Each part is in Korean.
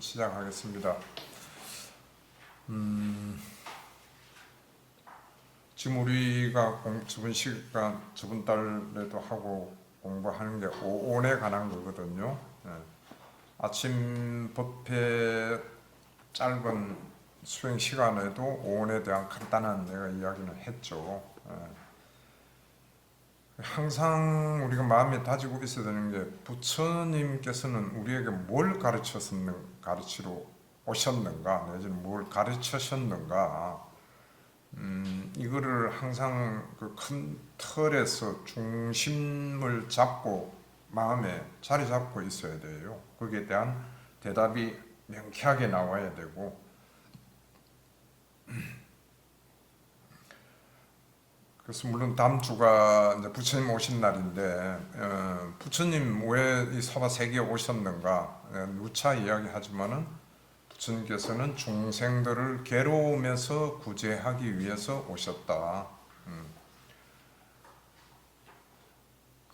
시작하겠습니다. 지금 우리가 저번 달에도 하고 공부하는 게 오온에 관한 거거든요. 아침 법회 짧은 수행 시간에도 오온에 대한 간단한 내가 이야기는 했죠. 항상 우리가 마음에 다지고 있어야 되는 게, 부처님께서는 우리에게 뭘 가르치러 오셨는가, 내지는 뭘 가르치셨는가, 이거를 항상 그 큰 틀에서 중심을 잡고 마음에 자리 잡고 있어야 돼요. 거기에 대한 대답이 명쾌하게 나와야 되고, 그래서 물론 다음 주가 이제 부처님 오신 날인데, 부처님 왜 이 서바 세계에 오셨는가 누차 이야기하지만은, 부처님께서는 중생들을 괴로움에서 구제하기 위해서 오셨다.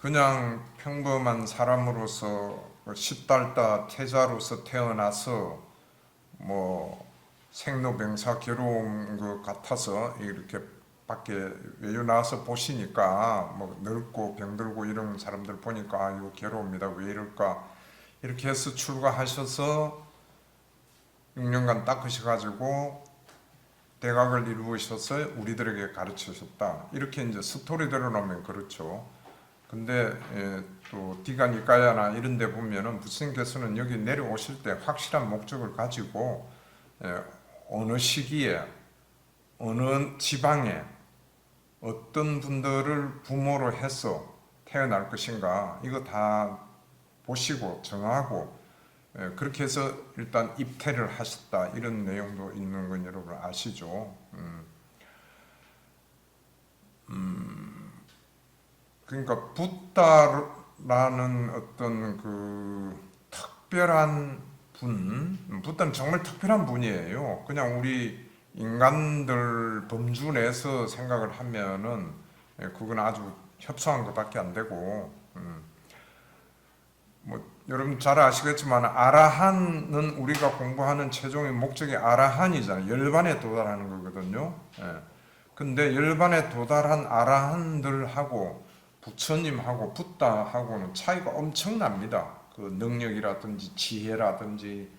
그냥 평범한 사람으로서 시달다 태자로서 태어나서 뭐 생로병사 괴로운 것 같아서 이렇게 밖에 외유 나와서 보시니까 뭐 늙고 병들고 이런 사람들 보니까 이거 괴로웁니다, 왜 이럴까, 이렇게 해서 출가하셔서 6년간 닦으셔가지고 대각을 이루셔서 우리들에게 가르치셨다, 이렇게 이제 스토리대로 나오면 그렇죠. 근데 또 디가니까야나 이런 데 보면은 부처님께서는 여기 내려오실 때 확실한 목적을 가지고 어느 시기에 어느 지방에 어떤 분들을 부모로 해서 태어날 것인가, 이거 다 보시고 정하고 그렇게 해서 일단 입퇴를 하셨다, 이런 내용도 있는 건 여러분 아시죠? 그러니까 붓다라는 어떤 그 특별한 분, 붓다는 정말 특별한 분이에요. 그냥 우리 인간들 범주 내에서 생각을 하면은 그건 아주 협소한 것밖에 안 되고, 뭐 여러분 잘 아시겠지만 아라한은 우리가 공부하는 최종의 목적이 아라한이잖아요. 열반에 도달하는 거거든요. 근데 열반에 도달한 아라한들하고 부처님하고 붓다하고는 차이가 엄청납니다. 그 능력이라든지 지혜라든지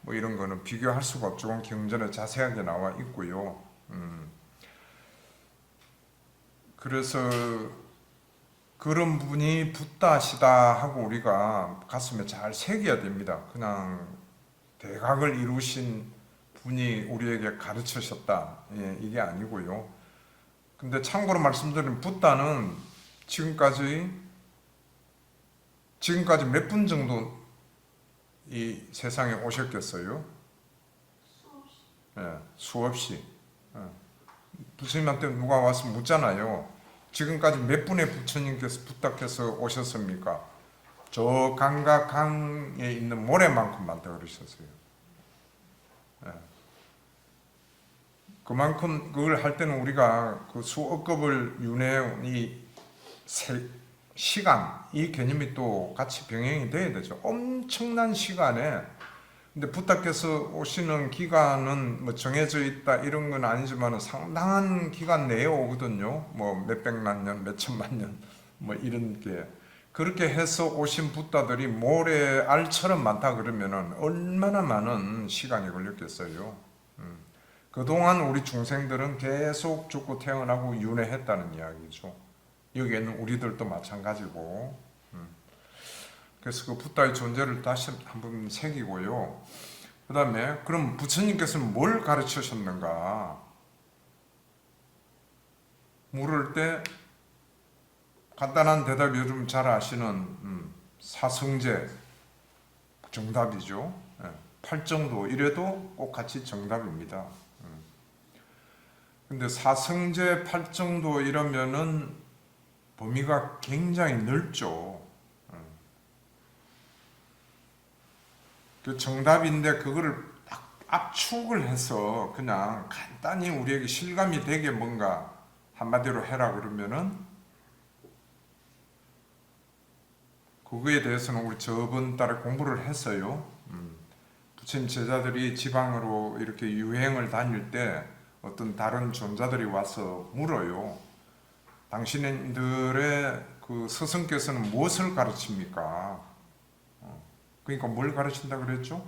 뭐 이런 거는 비교할 수가 없죠. 경전에 자세하게 나와 있고요. 그래서 그런 분이 붓다시다 하고 우리가 가슴에 잘 새겨야 됩니다. 그냥 대각을 이루신 분이 우리에게 가르치셨다, 이게 아니고요. 근데 참고로 말씀드리면 붓다는 지금까지 몇 분 정도 이 세상에 오셨겠어요? 수없이. 부처님한테 누가 와서 묻잖아요. 지금까지 몇 분의 부처님께서 부탁해서 오셨습니까? 저 강과 강에 있는 모래만큼 많다 그러셨어요. 그만큼 그걸 할 때는 우리가 그 수억급을 윤회해온 이 시간, 이 개념이 또 같이 병행이 돼야 되죠. 엄청난 시간에, 근데 붓다께서 오시는 기간은 뭐 정해져 있다 이런 건 아니지만 상당한 기간 내에 오거든요. 뭐 몇백만 년, 몇천만 년, 뭐 이런 게. 그렇게 해서 오신 붓다들이 모래알처럼 많다 그러면은 얼마나 많은 시간이 걸렸겠어요. 그동안 우리 중생들은 계속 죽고 태어나고 윤회했다는 이야기죠. 여기에는 우리들도 마찬가지고. 그래서 그 붓다의 존재를 다시 한번 새기고요. 그 다음에 그럼 부처님께서는 뭘 가르치셨는가 물을 때 간단한 대답, 요즘 잘 아시는 사성제 정답이죠. 팔정도 이래도 꼭 같이 정답입니다. 근데 사성제 팔정도 이러면은 범위가 굉장히 넓죠. 그 정답인데 그거를 딱 압축을 해서 그냥 간단히 우리에게 실감이 되게 뭔가 한마디로 해라 그러면은, 그거에 대해서는 우리 저번 달에 공부를 했어요. 부처님 제자들이 지방으로 이렇게 유행을 다닐 때 어떤 다른 존자들이 와서 물어요. 당신들의 그 스승께서는 무엇을 가르칩니까? 그러니까 뭘 가르친다 그랬죠?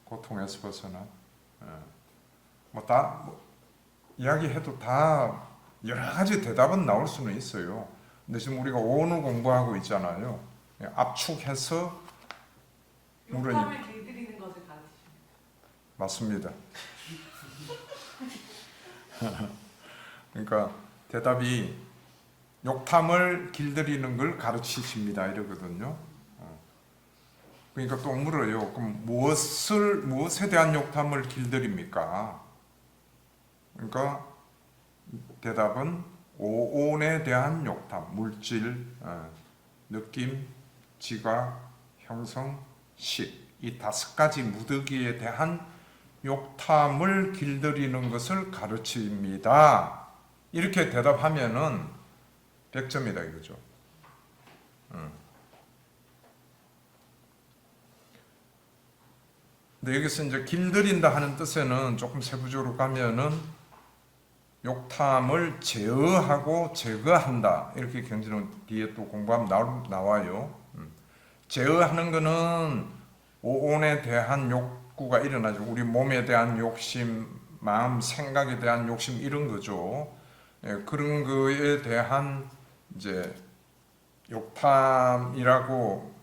고통에서 벗어나. 뭐다 이야기해도 다 여러 가지 대답은 나올 수는 있어요. 근데 지금 우리가 오온을 공부하고 있잖아요. 압축해서 욕함을 길들이는 것을 가르치십니다. 맞습니다. 그러니까 대답이 욕탐을 길들이는 걸 가르치십니다 이러거든요. 그러니까 또 물어요. 그럼 무엇에 대한 욕탐을 길들입니까? 그러니까 대답은 오온에 대한 욕탐, 물질, 느낌, 지각, 형성, 식, 이 5가지 무더기에 대한 욕탐을 길들이는 것을 가르칩니다. 이렇게 대답하면은 100점이다 이거죠. 근데 여기서 이제 길들인다 하는 뜻에는 조금 세부적으로 가면은 욕탐을 제어하고 제거한다. 이렇게 경지는 뒤에 또 공부하면 나와요. 제어하는 거는 오온에 대한 욕구가 일어나죠. 우리 몸에 대한 욕심, 마음, 생각에 대한 욕심 이런 거죠. 그런 거에 대한 이제 욕탐이라고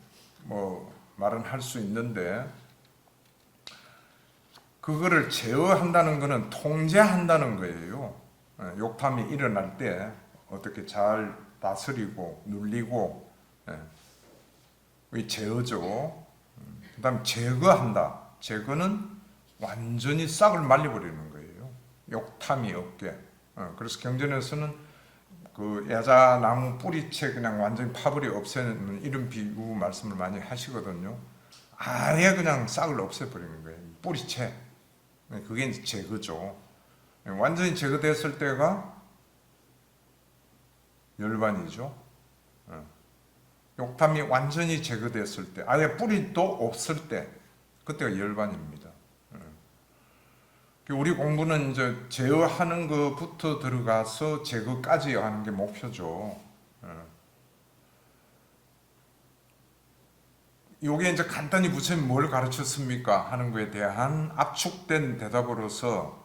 뭐 말은 할 수 있는데 그거를 제어한다는 거는 통제한다는 거예요. 욕탐이 일어날 때 어떻게 잘 다스리고 눌리고 이 제어죠. 그 다음 제거한다. 제거는 완전히 싹을 말려버리는 거예요. 욕탐이 없게. 그래서 경전에서는 그 야자나무 뿌리채 그냥 완전히 파버리 없애는 이런 비유 말씀을 많이 하시거든요. 아예 그냥 싹을 없애버리는 거예요. 뿌리채. 그게 이제 제거죠. 완전히 제거됐을 때가 열반이죠. 욕탐이 완전히 제거됐을 때, 아예 뿌리도 없을 때, 그때가 열반입니다. 우리 공부는 이제 제어하는 것부터 들어가서 제거까지 하는 게 목표죠. 요게 이제 간단히 부처님 뭘 가르쳤습니까? 하는 거에 대한 압축된 대답으로서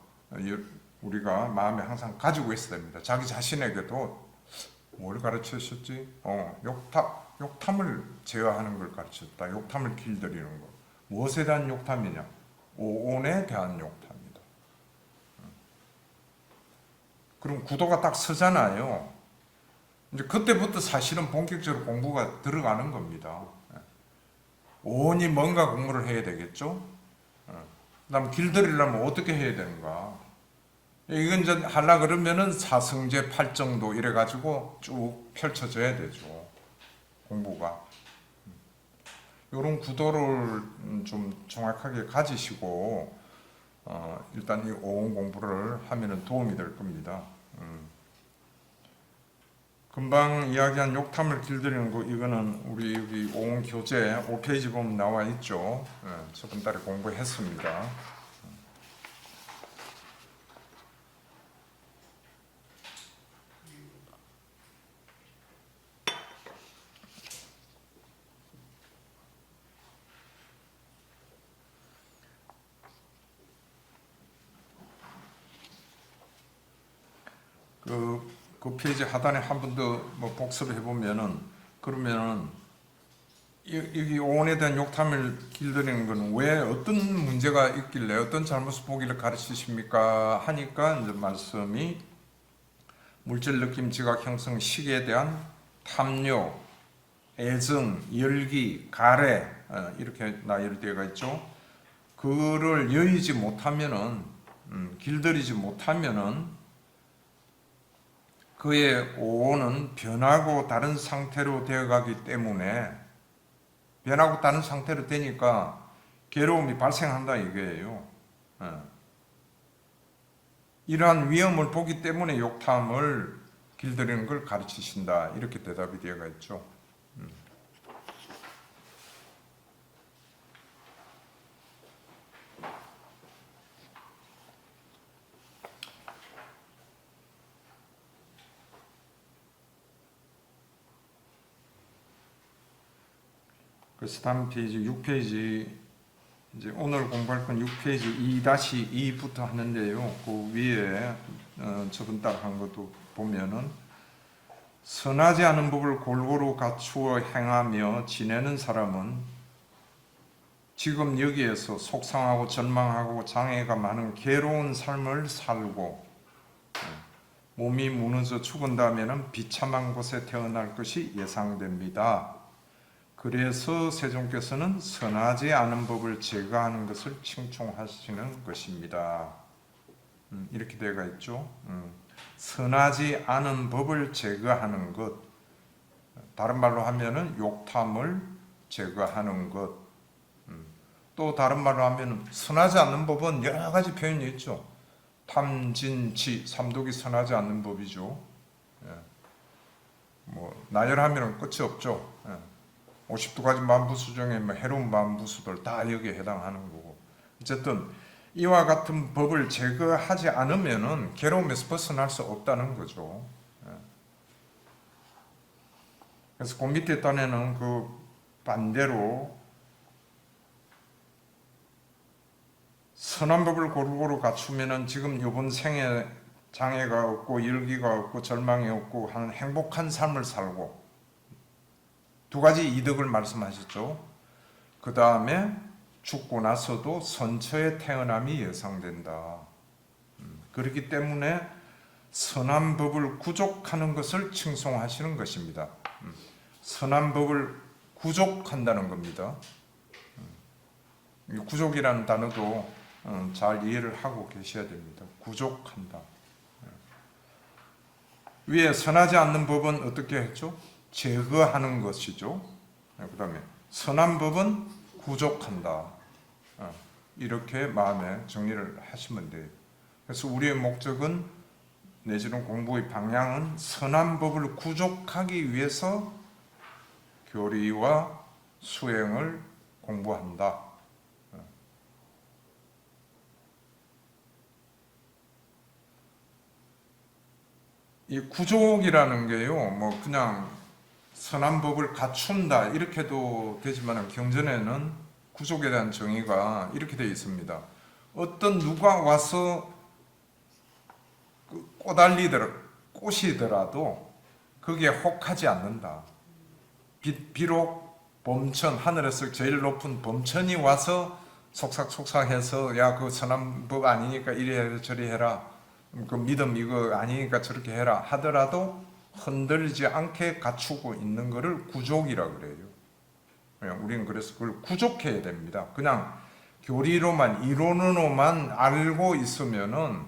우리가 마음에 항상 가지고 있어야 됩니다. 자기 자신에게도 뭘 가르치셨지? 욕탐을 제어하는 걸 가르쳤다. 욕탐을 길들이는 거. 무엇에 대한 욕탐이냐? 오온에 대한 욕탐이다. 그럼 구도가 딱 서잖아요. 이제 그때부터 사실은 본격적으로 공부가 들어가는 겁니다. 오온이 뭔가 공부를 해야 되겠죠? 그 다음 길들이려면 어떻게 해야 되는가? 이건 이제 하려 그러면은 사성제 8정도 이래가지고 쭉 펼쳐져야 되죠. 공부가. 이런 구도를 좀 정확하게 가지시고, 일단 이 오온 공부를 하면은 도움이 될 겁니다. 금방 이야기한 욕탐을 길들이는 거, 이거는 우리 여기 오온 교재 5페이지 보면 나와 있죠. 저번 달에 공부했습니다. 그 페이지 하단에 한 번 더 뭐 복습해 보면은, 그러면은 여기 오온에 대한 욕탐을 길들이는 건 왜 어떤 문제가 있길래 어떤 잘못을 보기를 가르치십니까? 하니까 이제 말씀이 물질 느낌 지각 형성 식에 대한 탐욕, 애정, 열기, 가래 이렇게 나열되어 있죠. 그를 여의지 못하면은 길들이지 못하면은 그의 오온은 변하고 다른 상태로 되어가기 때문에 변하고 다른 상태로 되니까 괴로움이 발생한다 이거예요. 이러한 위험을 보기 때문에 욕탐을 길들이는 걸 가르치신다. 이렇게 대답이 되어가 있죠. 그래서 다음 페이지 6페이지 이제 오늘 공부할 건 6페이지 2-2부터 하는데요. 그 위에 저번 달 한 것도 보면은 선하지 않은 법을 골고루 갖추어 행하며 지내는 사람은 지금 여기에서 속상하고 절망하고 장애가 많은 괴로운 삶을 살고 몸이 무너져 죽은다면은 비참한 곳에 태어날 것이 예상됩니다. 그래서 세종께서는 선하지 않은 법을 제거하는 것을 칭송하시는 것입니다. 이렇게 되어 있죠. 선하지 않은 법을 제거하는 것, 다른 말로 하면은 욕탐을 제거하는 것. 또 다른 말로 하면은 선하지 않는 법은 여러 가지 표현이 있죠. 탐진치, 삼독이 선하지 않는 법이죠. 뭐 나열하면은 끝이 없죠. 52가지 만부수 중에 뭐 해로운 만부수들 다 여기에 해당하는 거고. 어쨌든 이와 같은 법을 제거하지 않으면은 괴로움에서 벗어날 수 없다는 거죠. 그래서 그 밑에 단에는 그 반대로 선한 법을 고루고루 갖추면은 지금 이번 생에 장애가 없고 열기가 없고 절망이 없고 하는 행복한 삶을 살고, 두 가지 이득을 말씀하셨죠. 그 다음에 죽고 나서도 선처의 태어남이 예상된다. 그렇기 때문에 선한 법을 구족하는 것을 칭송하시는 것입니다. 선한 법을 구족한다는 겁니다. 구족이라는 단어도 잘 이해를 하고 계셔야 됩니다. 구족한다. 위에 선하지 않는 법은 어떻게 했죠? 제거하는 것이죠. 그 다음에 선한 법은 구족한다. 이렇게 마음에 정리를 하시면 돼요. 그래서 우리의 목적은 내지는 공부의 방향은 선한 법을 구족하기 위해서 교리와 수행을 공부한다. 이 구족이라는 게요, 뭐 그냥 선한 법을 갖춘다 이렇게도 되지만 경전에는 구족에 대한 정의가 이렇게 되어 있습니다. 어떤 누가 와서 꽃이더라도 그게 혹하지 않는다. 비록 범천, 하늘에서 제일 높은 범천이 와서 속삭속삭해서 야, 그 선한 법 아니니까 이리 해라 저리 해라, 그 믿음 이거 아니니까 저렇게 해라 하더라도 흔들리지 않게 갖추고 있는 것을 구족이라 그래요. 우리는 그래서 그걸 구족해야 됩니다. 그냥 교리로만 이론으로만 알고 있으면은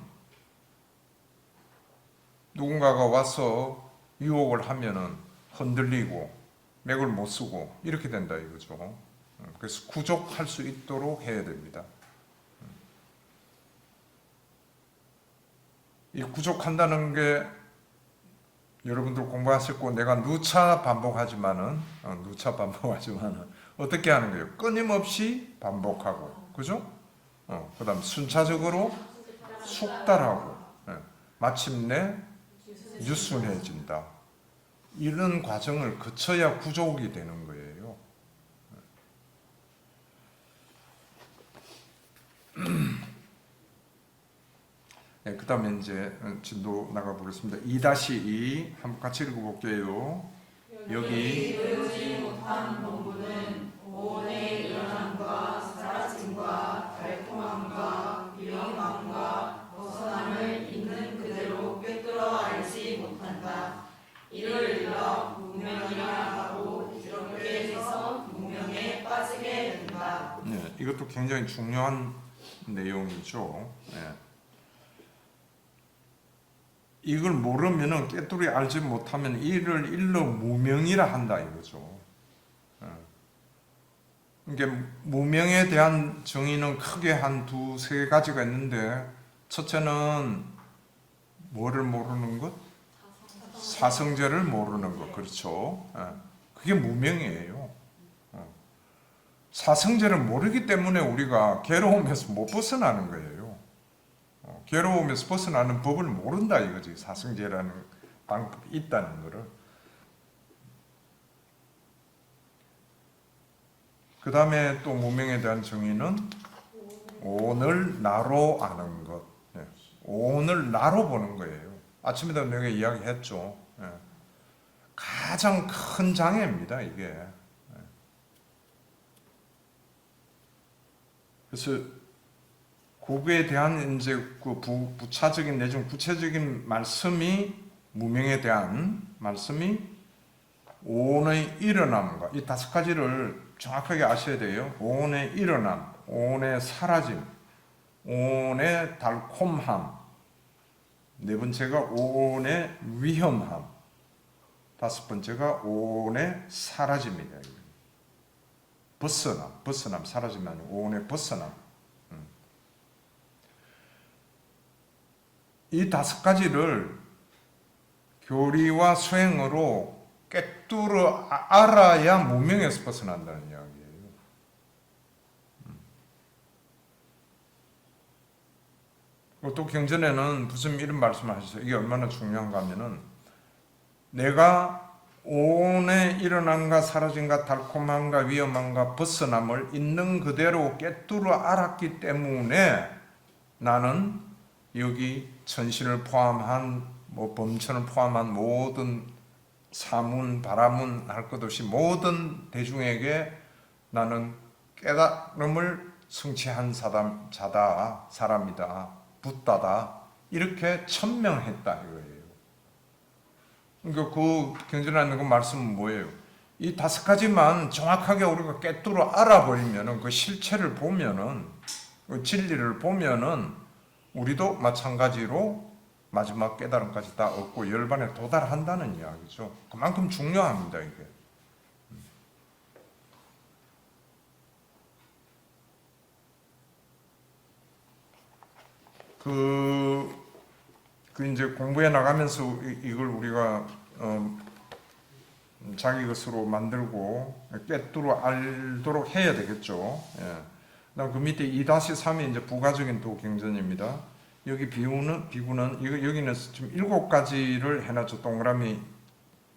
누군가가 와서 유혹을 하면은 흔들리고 맥을 못 쓰고 이렇게 된다 이거죠. 그래서 구족할 수 있도록 해야 됩니다. 이 구족한다는 게 여러분들 공부하실 거 내가 누차 반복하지만은 어떻게 하는 거예요? 끊임없이 반복하고, 그죠? 그다음 순차적으로 숙달하고, 마침내 유순해진다. 이런 과정을 거쳐야 구족이 되는 거예요. 네, 그 다음에 이제 진도 나가보겠습니다. 2-2 한번 같이 읽어볼게요. 여기 외우지 못한 본문은 오온의 일어남과 사라짐과 달콤함과 위험함과 벗어남을 있는 그대로 꿰뚫어 알지 못한다. 이를 일러 무명이라 하고 이렇게 해서 무명에 빠지게 된다. 네, 이것도 굉장히 중요한 내용이죠. 네. 이걸 모르면은 깨뚫이 알지 못하면 이를 일러 무명이라 한다 이거죠. 그러니까 무명에 대한 정의는 크게 한 2-3가지가 있는데, 첫째는 뭐를 모르는 것? 사성제를 모르는 것, 그렇죠. 그게 무명이에요. 사성제를 모르기 때문에 우리가 괴로움에서 못 벗어나는 거예요. 괴로움에서 벗어나는 법을 모른다 이거지. 사성제라는 방법이 있다는 거를. 그 다음에 또 무명에 대한 정의는 오늘 나로 아는 것. 오늘 나로 보는 거예요. 아침에도 내가 이야기했죠. 가장 큰 장애입니다, 이게. 그래서 그거에 대한 이제 그 부차적인 내중 구체적인 말씀이 무명에 대한 말씀이 오온의 일어남과 이 다섯 가지를 정확하게 아셔야 돼요. 오온의 일어남, 오온의 사라짐, 오온의 달콤함, 네 번째가 오온의 위험함, 다섯 번째가 오온의 사라짐이다. 벗어남, 사라짐이 아니고 오온의 벗어남. 이 다섯 가지를 교리와 수행으로 꿰뚫어 알아야 무명에서 벗어난다는 이야기예요. 또 경전에는 무슨 이런 말씀을 하셨어요. 이게 얼마나 중요한가 하면은 내가 오온의 일어남과 사라짐과 달콤함과 위험함과 벗어남을 있는 그대로 꿰뚫어 알았기 때문에 나는 여기 천신을 포함한 범천을 포함한 모든 사문, 바라문 할 것 없이 모든 대중에게 나는 깨달음을 성취한 사람이다, 붓다다 이렇게 천명했다 이거예요. 그러니까 그 경전하는 그 말씀은 뭐예요? 이 다섯 가지만 정확하게 우리가 꿰뚫어 알아버리면은 그 실체를 보면은 그 진리를 보면은 우리도 마찬가지로 마지막 깨달음까지 다 얻고 열반에 도달한다는 이야기죠. 그만큼 중요합니다, 이게. 그 이제 공부해 나가면서 이걸 우리가 자기 것으로 만들고 꿰뚫어 알도록 해야 되겠죠. 예. 그다음 그 밑에 2-3이 이제 부가적인 또 경전입니다. 여기 비구는 여기는 지금 7가지를 해놨죠. 동그라미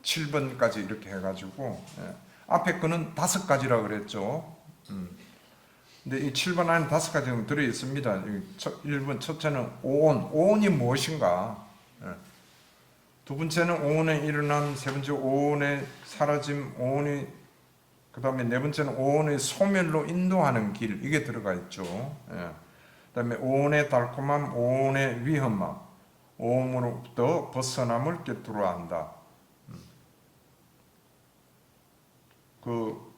7번까지 이렇게 해가지고 앞에 거는 5가지라 그랬죠. 근데 이 7번 안에 5가지는 들어 있습니다. 1번 첫째는 오온이 무엇인가? 두 번째는 오온의 일어남, 세 번째 오온의 사라짐, 오온이 그 다음에 네 번째는 오온의 소멸로 인도하는 길 이게 들어가 있죠. 그 다음에 오온의 달콤함, 오온의 위험함, 오온으로부터 벗어남을 꿰뚫어 한다. 그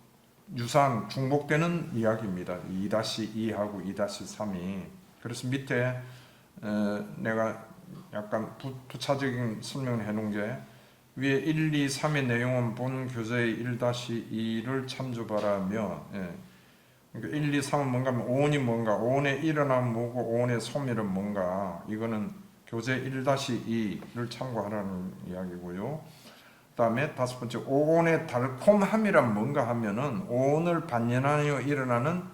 유사한 중복되는 이야기입니다. 2-2하고 2-3이. 그래서 밑에 내가 약간 부차적인 설명을 해놓은 게 위에 1, 2, 3의 내용은 본 교재의 1-2를 참조바라며 그러니까 1, 2, 3은 뭔가 하면 오온이 뭔가, 오온의 일어남은 뭐고 오온의 소멸은 뭔가 이거는 교재 1-2를 참고하라는 이야기고요. 그 다음에 5번째 오온의 달콤함이란 뭔가 하면은 오온을 반연하여 일어나는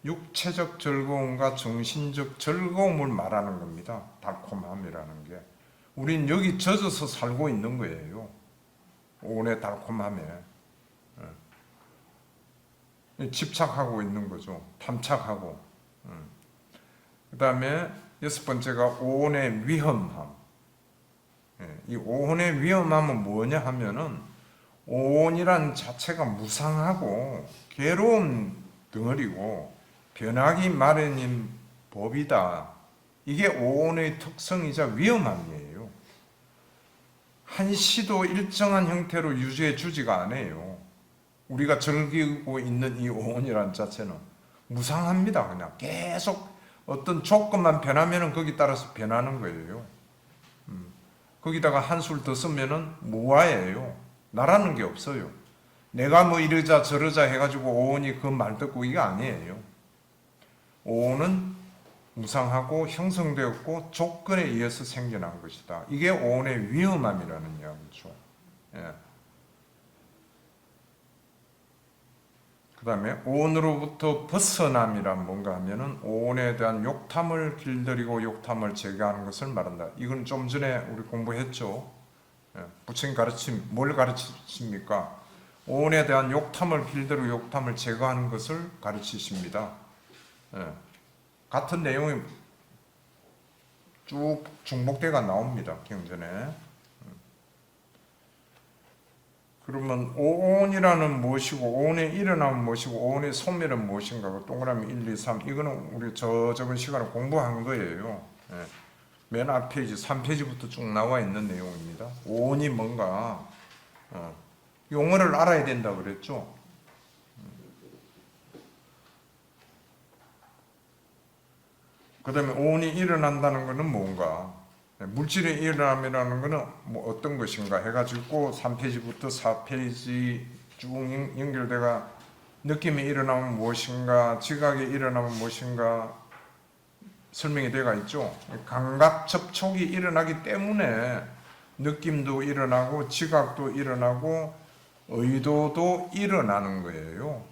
육체적 즐거움과 정신적 즐거움을 말하는 겁니다. 달콤함이라는 게 우린 여기 젖어서 살고 있는 거예요. 오온의 달콤함에 집착하고 있는 거죠. 탐착하고. 그 다음에 6번째가 오온의 위험함. 이 오온의 위험함은 뭐냐 하면은 오온이란 자체가 무상하고 괴로운 덩어리고 변하기 마련인 법이다. 이게 오온의 특성이자 위험함이에요. 한시도 일정한 형태로 유지해 주지가 않아요. 우리가 즐기고 있는 이 오온이란 자체는 무상합니다. 그냥 계속 어떤 조건만 변하면은 거기 따라서 변하는 거예요. 거기다가 한술 더 쓰면은 무아예요. 나라는 게 없어요. 내가 뭐 이러자 저러자 해가지고 오온이 그 말 듣고 이게 아니에요. 오온은 무상하고 형성되었고 조건에 의해서 생겨난 것이다. 이게 오온의 위험함이라는 이야기죠. 예. 그 다음에 오온으로부터 벗어남이란 뭔가 하면은 오온에 대한 욕탐을 길들이고 욕탐을 제거하는 것을 말한다. 이건 좀 전에 우리 공부했죠. 예. 부처님 가르침 뭘 가르치십니까? 오온에 대한 욕탐을 길들이고 욕탐을 제거하는 것을 가르치십니다. 예. 같은 내용이 쭉 중복돼가 나옵니다. 경전에. 그러면 오온이라는 무엇이고 오온의 일어남은 무엇이고 오온의 소멸은 무엇인가? 동그라미 1, 2, 3 이거는 우리 저번 시간에 공부한 거예요. 예. 맨 앞 페이지 3페이지부터 쭉 나와 있는 내용입니다. 오온이 뭔가 용어를 알아야 된다 그랬죠. 그 다음에 오온이 일어난다는 것은 뭔가 물질의 일어남이라는 것은 뭐 어떤 것인가 해가지고 3페이지부터 4페이지 쭉 연결돼가 느낌이 일어나면 무엇인가 지각이 일어나면 무엇인가 설명이 되어 있죠. 감각 접촉이 일어나기 때문에 느낌도 일어나고 지각도 일어나고 의도도 일어나는 거예요.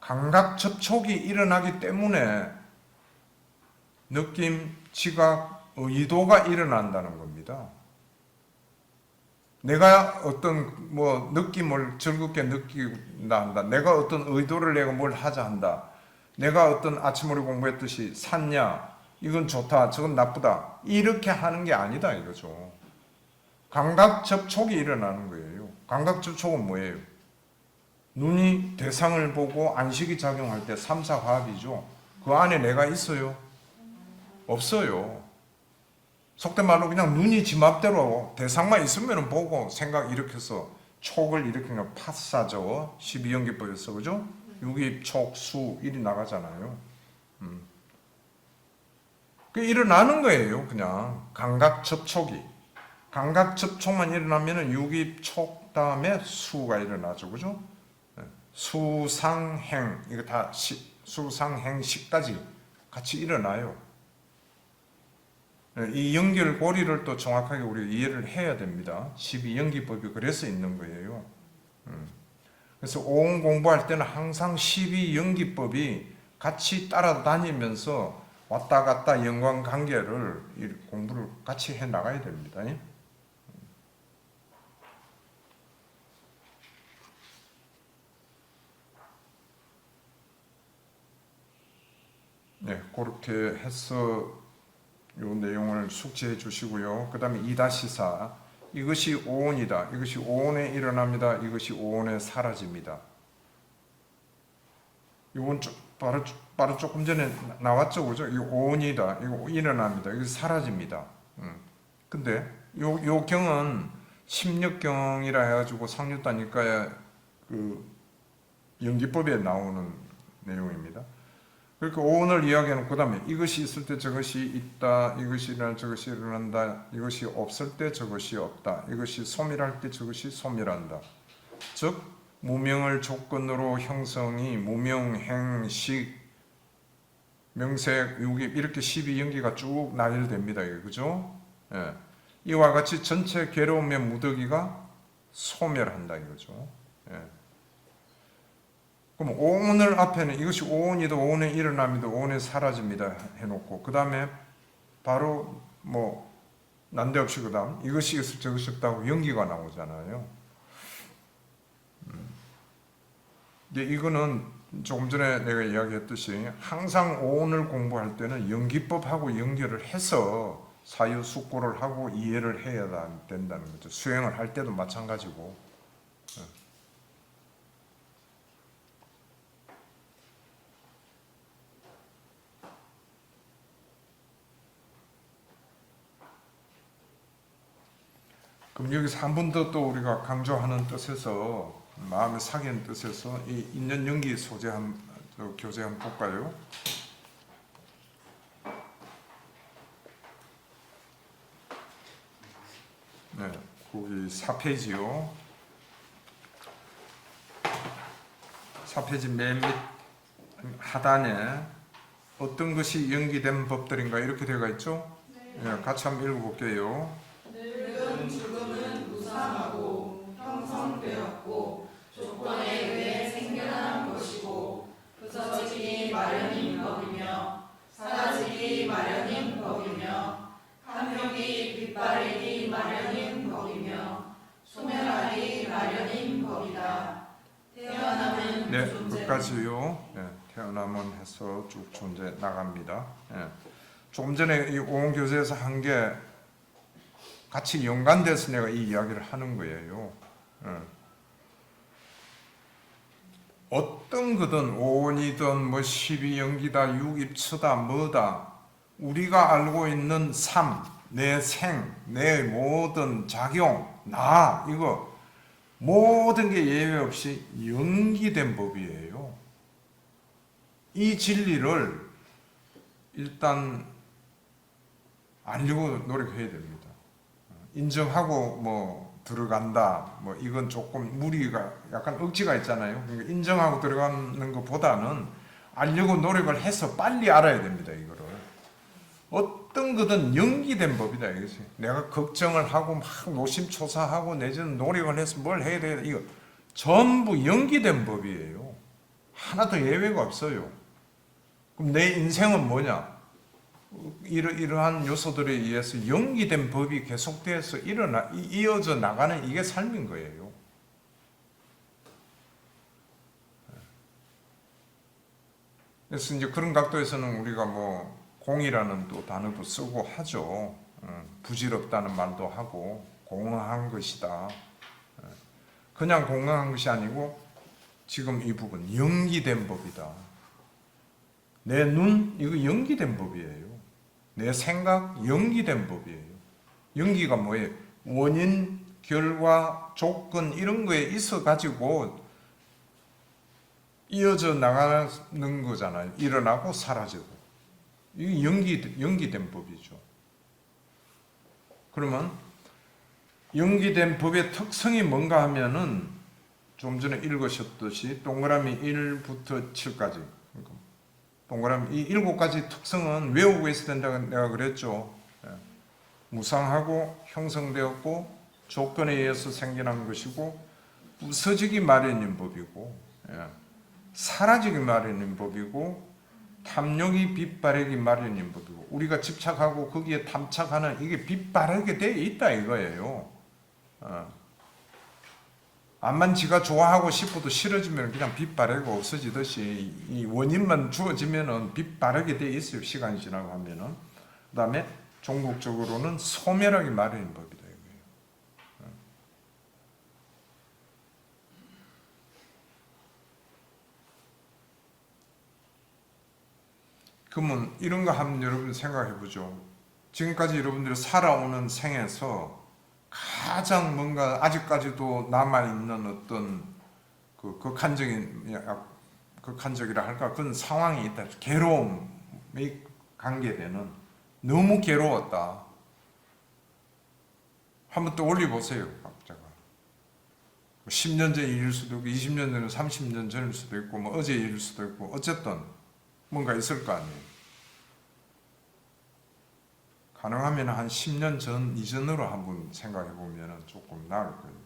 감각 접촉이 일어나기 때문에 느낌, 지각, 의도가 일어난다는 겁니다. 내가 어떤 뭐 느낌을 즐겁게 느낀다 한다. 내가 어떤 의도를 내가 뭘 하자 한다. 내가 어떤 아침 우리 공부했듯이 샀냐, 이건 좋다, 저건 나쁘다. 이렇게 하는 게 아니다 이거죠. 감각 접촉이 일어나는 거예요. 감각 접촉은 뭐예요? 눈이 대상을 보고 안식이 작용할 때 3, 4화합이죠. 그 안에 내가 있어요? 없어요. 속된 말로 그냥 눈이 지 맘대로 대상만 있으면 보고 생각 일으켜서 촉을 일으키는 파사죠. 12연기법에서 그죠? 유기, 촉, 수, 일이 나가잖아요. 그 일어나는 거예요. 그냥 감각 접촉이. 감각 접촉만 일어나면은 유기, 촉 다음에 수가 일어나죠. 그죠? 수상행 이거 다 수상행식까지 같이 일어나요. 이 연결고리를 또 정확하게 우리 이해를 해야 됩니다. 12연기법이 그래서 있는 거예요. 그래서 오온 공부할 때는 항상 12연기법이 같이 따라다니면서 왔다 갔다 연관관계를 공부를 같이 해 나가야 됩니다. 네, 그렇게 해서 이 내용을 숙지해 주시고요. 그 다음에 2-4 이것이 오온이다. 이것이 오온에 일어납니다. 이것이 오온에 사라집니다. 이건 바로 조금 전에 나왔죠, 그죠? 이거 오온이다. 이거 일어납니다. 이거 사라집니다. 근데 요 경은 심력경이라 해가지고 상류다니까의 그 연기법에 나오는 내용입니다. 그러니까 오온을 이야기하는 그 다음에 이것이 있을 때 저것이 있다. 이것이 일어날 저것이 일어난다. 이것이 없을 때 저것이 없다. 이것이 소멸할 때 저것이 소멸한다. 즉 무명을 조건으로 형성이 무명행식 명색 유기 이렇게 12연기가 쭉 나열됩니다. 그죠? 예. 이와 같이 전체 괴로움의 무더기가 소멸한다 이거죠. 예. 그럼 오온을 앞에는 이것이 오온이다, 오온의 일어남이다, 오온의 사라집니다 해놓고 그 다음에 바로 뭐 난데없이 그 다음 이것이 있을 저것이 없다고 연기가 나오잖아요. 이거는 조금 전에 내가 이야기했듯이 항상 오온을 공부할 때는 연기법하고 연결을 해서 사유숙고를 하고 이해를 해야 된다는 거죠. 수행을 할 때도 마찬가지고. 그럼 여기서 한 번 더 또 우리가 강조하는 뜻에서 마음의 사귀는 뜻에서 이 인연 연기 소재 교재 한번 볼까요? 네, 거기 4페이지요. 4페이지 맨 밑 하단에 어떤 것이 연기된 법들인가 이렇게 되어 있죠? 예, 같이 한번 읽어볼게요. 늙은 죽음은 무상하고 형성되었고 조건에 의해 생겨난 것이고 부서지기 마련인 법이며 사라지기 마련인 법이며 탐욕이 빗바르기 마련인 법이며 소멸하기 마련인 법이다. 태어남은 네, 존재. 끝까지요. 예, 태어남은 해서 쭉 존재 나갑니다. 예. 조금 전에 이 오온교재에서 한 게 같이 연관돼서 내가 이 이야기를 하는 거예요. 예. 어떤 거든 오온이든 뭐 12연기다, 육입처다, 뭐다 우리가 알고 있는 삶, 내 생, 내 모든 작용, 나 이거 모든 게 예외 없이 연기된 법이에요. 이 진리를 일단 알려고 노력해야 됩니다. 인정하고 뭐 들어간다, 뭐 이건 조금 무리가 약간 억지가 있잖아요. 그러니까 인정하고 들어가는 것보다는 알려고 노력을 해서 빨리 알아야 됩니다. 이거를 어떤 거든 연기된 법이다 이것이. 내가 걱정을 하고 막 노심초사하고 내지는 노력을 해서 뭘 해야 돼 이거 전부 연기된 법이에요. 하나도 예외가 없어요. 그럼 내 인생은 뭐냐? 이러한 요소들에 의해서 연기된 법이 계속돼서 이어져 나가는 이게 삶인 거예요. 그래서 이제 그런 각도에서는 우리가 뭐 공이라는 또 단어도 쓰고 하죠. 부질없다는 말도 하고 공허한 것이다. 그냥 공허한 것이 아니고 지금 이 부분 연기된 법이다. 내 눈 이거 연기된 법이에요. 내 생각 연기된 법이에요. 연기가 뭐예요? 원인, 결과, 조건 이런 거에 있어 가지고 이어져 나가는 거잖아요. 일어나고 사라지고. 이게 연기된 법이죠. 그러면 연기된 법의 특성이 뭔가 하면은 좀 전에 읽으셨듯이 동그라미 1부터 7까지 동그라미 이 7가지 특성은 외우고 있어야 된다고 내가 그랬죠. 무상하고 형성되었고 조건에 의해서 생겨난 것이고 부서지기 마련인 법이고 사라지기 마련인 법이고 탐욕이 빛바르기 마련인 법이고 우리가 집착하고 거기에 탐착하는 이게 빛바르게 되어 있다 이거예요. 암만 지가 좋아하고 싶어도 싫어지면 그냥 빛바르고 없어지듯이 이 원인만 주어지면은 빛바르게 되어 있어요. 시간이 지나고 하면은. 그 다음에 종국적으로는 소멸하기 마련인 법이다 이거예요. 그러면 이런 거 한번 여러분 생각해 보죠. 지금까지 여러분들이 살아오는 생에서 가장 뭔가 아직까지도 남아있는 어떤 그 극한적이라 할까 그런 상황이 있다. 괴로움이 관계되는 너무 괴로웠다. 한번 또 올려보세요. 각자가 10년 전 일일 수도 있고 20년 전에 30년 전일 수도 있고 뭐 어제 일일 수도 있고 어쨌든 뭔가 있을 거 아니에요. 가능하면 한 10년 전 이전으로 한번 생각해 보면 조금 나을 거예요.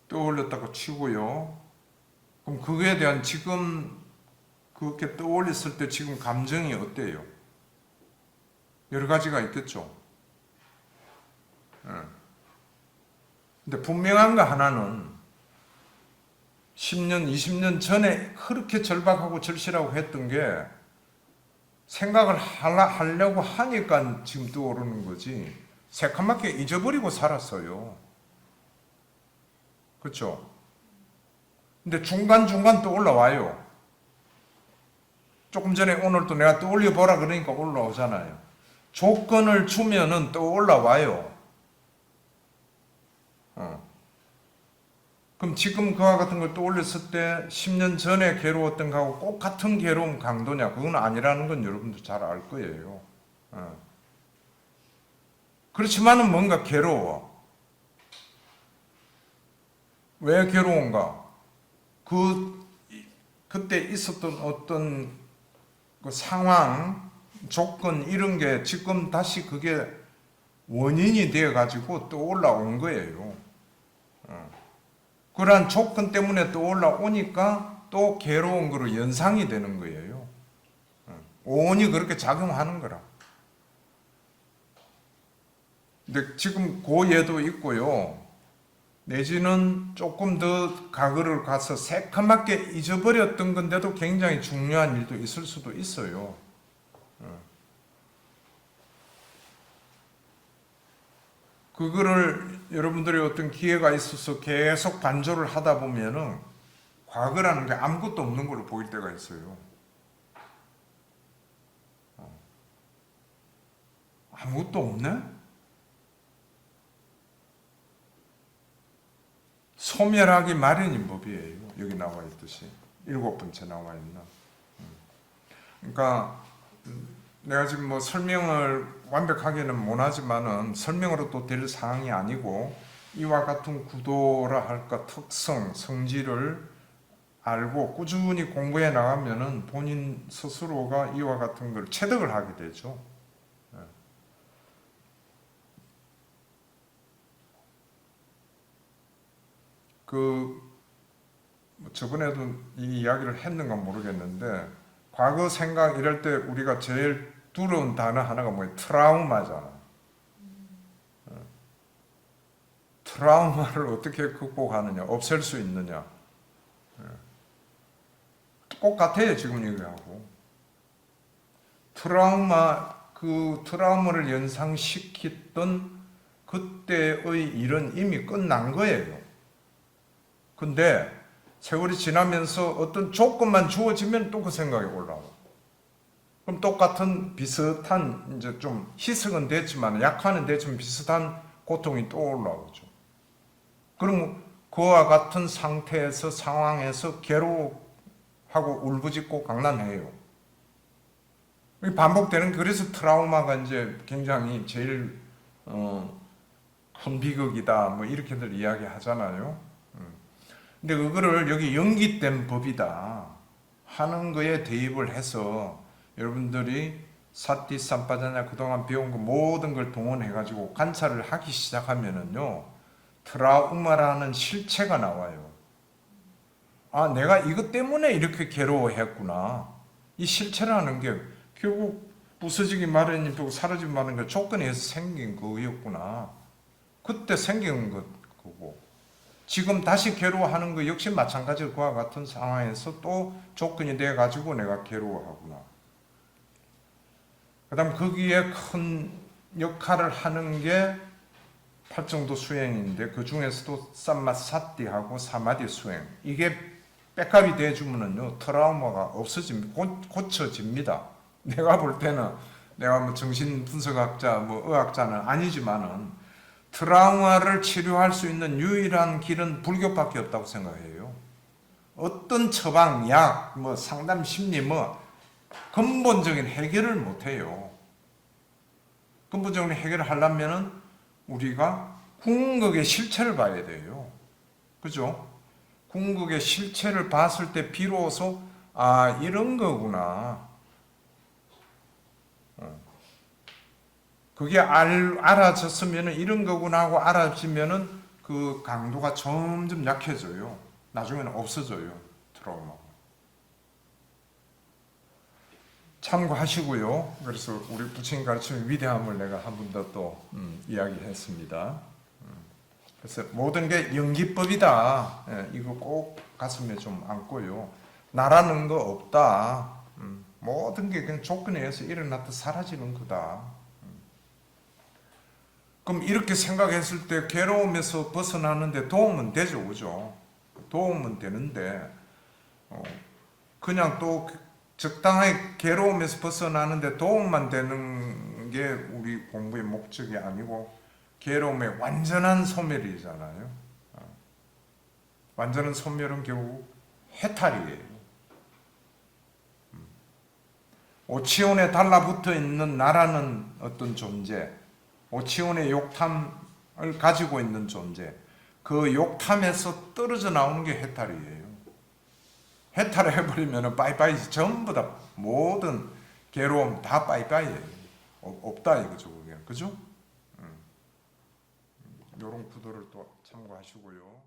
떠올렸다고 치고요. 그럼 그거에 대한 지금 그렇게 떠올렸을 때 지금 감정이 어때요? 여러 가지가 있겠죠. 근데 분명한 거 하나는 10년, 20년 전에 그렇게 절박하고 절실하고 했던 게 생각을 하려고 하니까 지금 떠오르는 거지 새카맣게 잊어버리고 살았어요. 그렇죠? 근데 중간중간 또 올라와요. 조금 전에 오늘도 내가 떠올려 보라 그러니까 올라오잖아요. 조건을 주면은 또 올라와요. 그럼 지금 그와 같은 걸 떠올렸을 때 10년 전에 괴로웠던 거하고 꼭 같은 괴로움 강도냐? 그건 아니라는 건 여러분도 잘 알 거예요. 그렇지만은 뭔가 괴로워. 왜 괴로운가? 그때 있었던 어떤 그 상황, 조건 이런 게 지금 다시 그게 원인이 되어 가지고 또 올라온 거예요. 그러한 조건 때문에 또 올라오니까 또 괴로운 거로 연상이 되는 거예요. 온이 그렇게 작용하는 거라. 근데 지금 그 예도 있고요. 내지는 조금 더 과거를 가서 새카맣게 잊어버렸던 건데도 굉장히 중요한 일도 있을 수도 있어요. 그거를 여러분들이 어떤 기회가 있어서 계속 반조를 하다 보면은 과거라는 게 아무것도 없는 걸로 보일 때가 있어요. 아무것도 없네? 소멸하기 마련인 법이에요. 여기 나와 있듯이 7번째 나와 있나. 그러니까 내가 지금 뭐 설명을 완벽하게는 못하지만은 설명으로 또 될 사항이 아니고 이와 같은 구도라 할까 특성, 성질을 알고 꾸준히 공부해 나가면은 본인 스스로가 이와 같은 걸 체득을 하게 되죠. 저번에도 이 이야기를 했는가 모르겠는데 과거 생각 이럴 때 우리가 제일 두려운 단어 하나가 뭐예요? 트라우마잖아. 트라우마를 어떻게 극복하느냐, 없앨 수 있느냐. 똑같아요, 지금 얘기하고. 그 트라우마를 연상시켰던 그때의 일은 이미 끝난 거예요. 근데 세월이 지나면서 어떤 조건만 주어지면 또 그 생각이 올라오고. 그럼 똑같은 비슷한 이제 좀 희석은 됐지만 약화는 됐지만 비슷한 고통이 또 올라오죠. 그럼 그와 같은 상태에서 상황에서 괴로워하고 울부짖고 강난해요. 반복되는 그래서 트라우마가 이제 굉장히 제일 큰 비극이다 뭐 이렇게들 이야기하잖아요. 근데 그거를 여기 연기된 법이다 하는 거에 대입을 해서 여러분들이 사티 삼빠자냐 그동안 배운 거 모든 걸 동원해가지고 관찰을 하기 시작하면은요 트라우마라는 실체가 나와요. 아, 내가 이것 때문에 이렇게 괴로워했구나. 이 실체라는 게 결국 부서지기 마련이 되고 사라지기 마련인 게 조건에서 생긴 거였구나. 그때 생긴 거고. 지금 다시 괴로워하는 거 역시 마찬가지로 그와 같은 상황에서 또 조건이 돼가지고 내가 괴로워하구나. 그 다음 거기에 큰 역할을 하는 게 팔정도 수행인데 그 중에서도 쌈마사띠하고 사마디 수행. 이게 백합이 돼주면은요 트라우마가 없어집니다. 고쳐집니다. 내가 볼 때는 내가 뭐 정신 분석학자 뭐 의학자는 아니지만은 트라우마를 치료할 수 있는 유일한 길은 불교밖에 없다고 생각해요. 어떤 처방, 약, 뭐 상담 심리 뭐 근본적인 해결을 못 해요. 근본적인 해결을 하려면은 우리가 궁극의 실체를 봐야 돼요. 그죠? 궁극의 실체를 봤을 때 비로소 아, 이런 거구나. 그게 알아졌으면 이런 거구나 하고 알아지면은 그 강도가 점점 약해져요. 나중에는 없어져요. 트라우마가. 참고하시고요. 그래서 우리 부처님 가르침의 위대함을 내가 한 번 더 또 이야기했습니다. 그래서 모든 게 연기법이다. 이거 꼭 가슴에 좀 안고요. 나라는 거 없다. 모든 게 그냥 조건에 의해서 일어났다 사라지는 거다. 그럼 이렇게 생각했을 때 괴로움에서 벗어나는데 도움은 되죠, 그죠? 도움은 되는데 그냥 또 적당하게 괴로움에서 벗어나는데 도움만 되는 게 우리 공부의 목적이 아니고 괴로움의 완전한 소멸이잖아요. 완전한 소멸은 결국 해탈이에요. 오치온에 달라붙어 있는 나라는 어떤 존재, 오치온의 욕탐을 가지고 있는 존재, 그 욕탐에서 떨어져 나오는 게 해탈이에요. 해탈을 해버리면 빠이빠이, 전부 다 모든 괴로움 다 빠이빠이예요. 없다 이거죠, 그게. 그죠? 이런 구도를 또 참고하시고요.